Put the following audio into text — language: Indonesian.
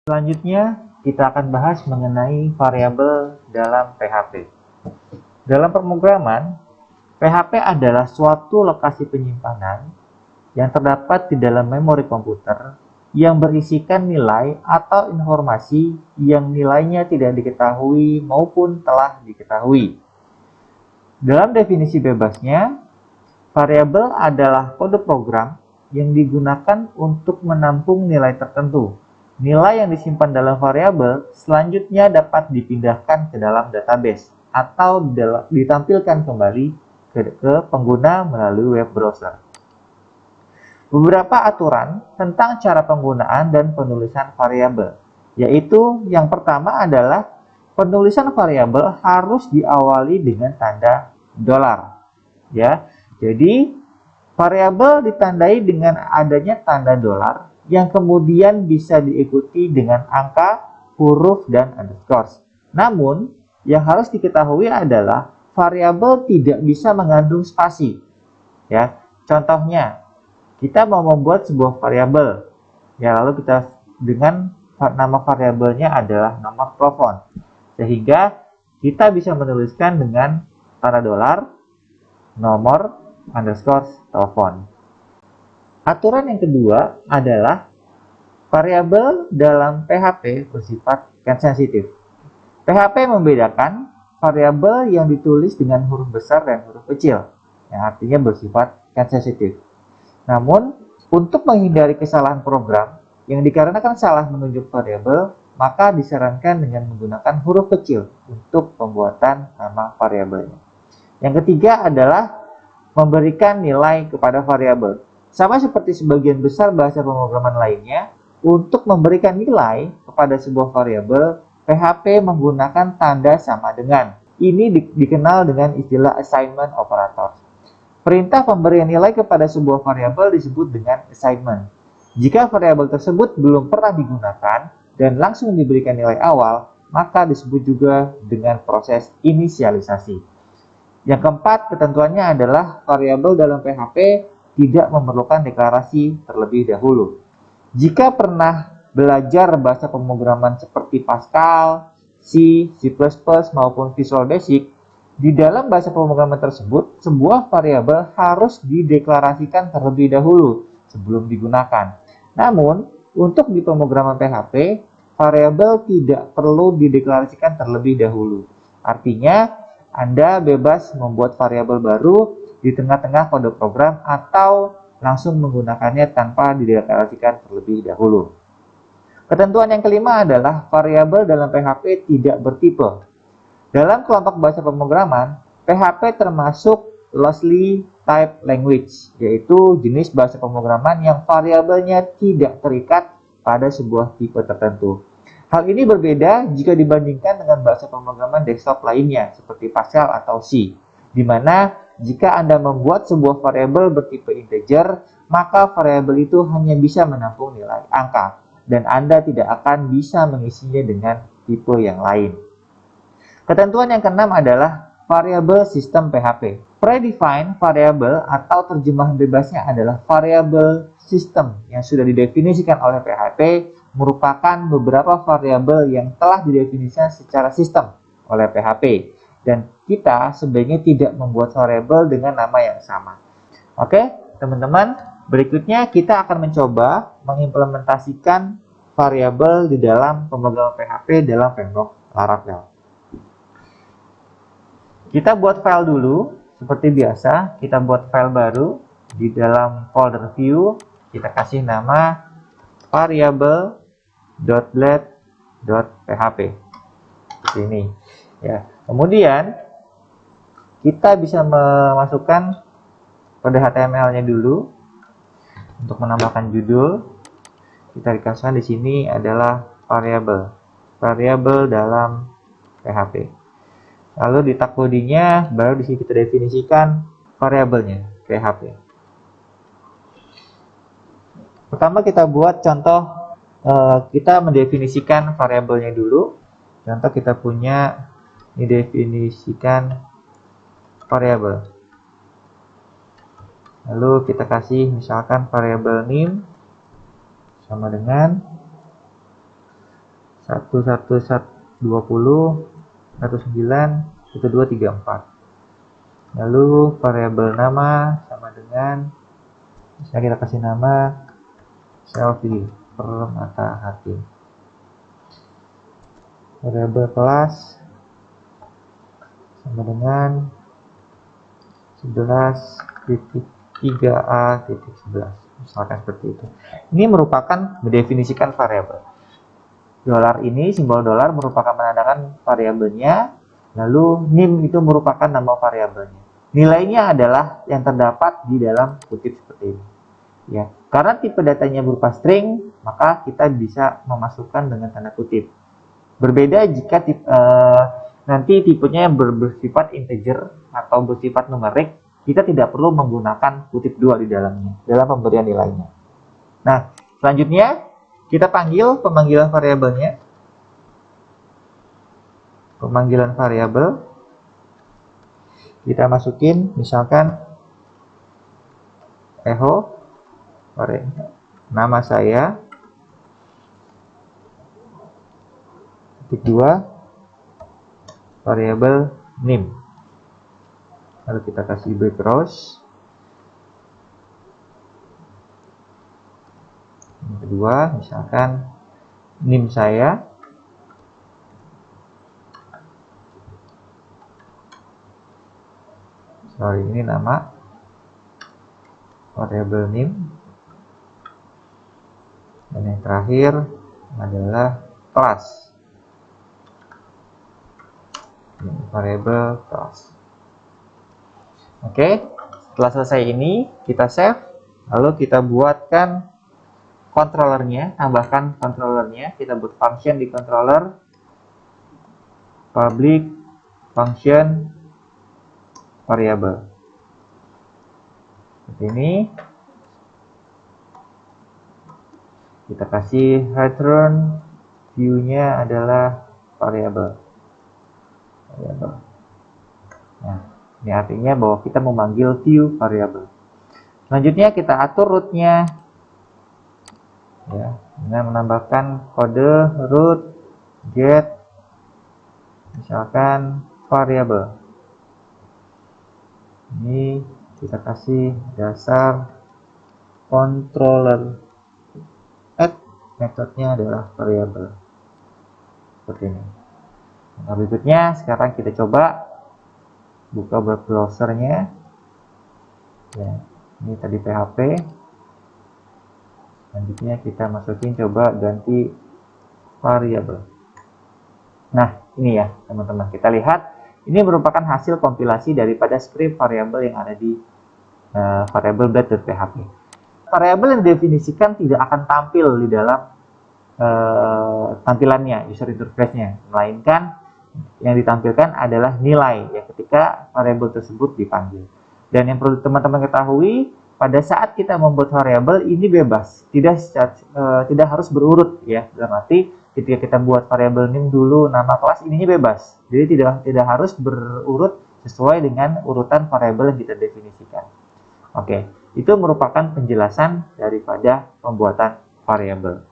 Selanjutnya, kita akan bahas mengenai variabel dalam PHP. Dalam pemrograman, PHP adalah suatu lokasi penyimpanan yang terdapat di dalam memori komputer yang berisikan nilai atau informasi yang nilainya tidak diketahui maupun telah diketahui. Dalam definisi bebasnya, variabel adalah kode program yang digunakan untuk menampung nilai tertentu. Nilai yang disimpan dalam variabel selanjutnya dapat dipindahkan ke dalam database atau ditampilkan kembali ke pengguna melalui web browser. Beberapa aturan tentang cara penggunaan dan penulisan variabel, yaitu yang pertama adalah penulisan variabel harus diawali dengan tanda $. Ya, jadi variabel ditandai dengan adanya tanda $, yang kemudian bisa diikuti dengan angka, huruf, dan underscore. Namun, yang harus diketahui adalah variabel tidak bisa mengandung spasi. Ya, contohnya, kita mau membuat sebuah variabel. Ya, lalu kita dengan nama variabelnya adalah nomor telepon. Sehingga kita bisa menuliskan dengan tanda $, nomor, underscore, telepon. Aturan yang kedua adalah variabel dalam PHP bersifat case sensitive. PHP membedakan variabel yang ditulis dengan huruf besar dan huruf kecil, yang artinya bersifat case sensitive. Namun, untuk menghindari kesalahan program yang dikarenakan salah menunjuk variabel, maka disarankan dengan menggunakan huruf kecil untuk pembuatan nama variabelnya. Yang ketiga adalah memberikan nilai kepada variabel. Sama seperti sebagian besar bahasa pemrograman lainnya, untuk memberikan nilai kepada sebuah variabel, PHP menggunakan tanda sama dengan. Ini dikenal dengan istilah assignment operator. Perintah pemberian nilai kepada sebuah variabel disebut dengan assignment. Jika variabel tersebut belum pernah digunakan dan langsung diberikan nilai awal, maka disebut juga dengan proses inisialisasi. Yang keempat, ketentuannya adalah variabel dalam PHP tidak memerlukan deklarasi terlebih dahulu. Jika pernah belajar bahasa pemrograman seperti Pascal, C, C++, maupun Visual Basic, di dalam bahasa pemrograman tersebut, sebuah variabel harus dideklarasikan terlebih dahulu sebelum digunakan. Namun, untuk di pemrograman PHP, variabel tidak perlu dideklarasikan terlebih dahulu. Artinya, Anda bebas membuat variabel baru di tengah-tengah kode program atau langsung menggunakannya tanpa dideklarasikan terlebih dahulu. Ketentuan yang kelima adalah variabel dalam PHP tidak bertipe. Dalam kelompok bahasa pemrograman, PHP termasuk loosely typed language, yaitu jenis bahasa pemrograman yang variabelnya tidak terikat pada sebuah tipe tertentu. Hal ini berbeda jika dibandingkan dengan bahasa pemrograman desktop lainnya, seperti Pascal atau C, di mana jika Anda membuat sebuah variabel bertipe integer, maka variabel itu hanya bisa menampung nilai angka, dan Anda tidak akan bisa mengisinya dengan tipe yang lain. Ketentuan yang keenam adalah variabel sistem PHP. Predefined variable atau terjemahan bebasnya adalah variabel sistem yang sudah didefinisikan oleh PHP, merupakan beberapa variabel yang telah didefinisikan secara sistem oleh PHP. Dan kita sebaiknya tidak membuat variabel dengan nama yang sama. Oke, teman-teman, berikutnya kita akan mencoba mengimplementasikan variabel di dalam pemrograman PHP dalam framework Laravel. Kita buat file dulu, seperti biasa, kita buat file baru di dalam folder view, kita kasih nama variable.let.php. Seperti ini. Ya. Kemudian kita bisa memasukkan kode HTML-nya dulu untuk menambahkan judul. Kita dikasihkan di sini adalah variabel dalam PHP. Lalu di tag body-nya baru di sini kita definisikan variabelnya PHP. Pertama kita buat contoh, kita mendefinisikan variabelnya dulu. Contoh kita punya didefinisikan variabel. Lalu kita kasih misalkan variabel name sama dengan 20, 1234. Lalu variabel nama sama dengan, misalnya kita kasih nama Selfie Permatahati. Variabel kelas sama dengan 11.3a.11, misalkan seperti itu. Ini merupakan mendefinisikan variabel. Dolar ini, simbol dolar merupakan menandakan variabelnya, lalu NIM itu merupakan nama variabelnya. Nilainya adalah yang terdapat di dalam kutip seperti ini. Ya, karena tipe datanya berupa string, maka kita bisa memasukkan dengan tanda kutip. Berbeda jika nanti tipenya bersifat integer atau bersifat numerik, kita tidak perlu menggunakan kutip dua di dalamnya dalam pemberian nilainya. Nah, selanjutnya kita panggil pemanggilan variabelnya. Pemanggilan variabel kita masukin misalkan echo nama saya titik 2 variabel NIM, lalu kita kasih break cross. Yang kedua misalkan NIM saya ini nama variabel NIM, dan yang terakhir adalah kelas, variabel kelas. Oke, setelah selesai ini kita save, lalu kita buatkan controllernya, tambahkan controllernya. Kita buat function di controller, public function variable seperti ini. Kita kasih return view-nya adalah variable. Nah, ini artinya bahwa kita memanggil view variable. Selanjutnya kita atur root-nya, ya, dengan menambahkan kode root get misalkan variable. Ini kita kasih dasar controller, metodenya adalah variable seperti ini. Nah, berikutnya sekarang kita coba buka web browsernya. Ya, ini tadi PHP. Selanjutnya kita masukin, coba ganti variable. Nah, ini ya teman-teman, kita lihat ini merupakan hasil kompilasi daripada script variabel yang ada di variable blade.php. Variabel yang didefinisikan tidak akan tampil di dalam tampilannya, user interface-nya, melainkan yang ditampilkan adalah nilai ya ketika variabel tersebut dipanggil. Dan yang perlu teman-teman ketahui, pada saat kita membuat variabel ini bebas, tidak harus berurut ya. Dalam arti ketika kita buat variabel NIM dulu nama kelas, ininya bebas. Jadi tidak harus berurut sesuai dengan urutan variabel yang kita definisikan. Oke, itu merupakan penjelasan daripada pembuatan variabel.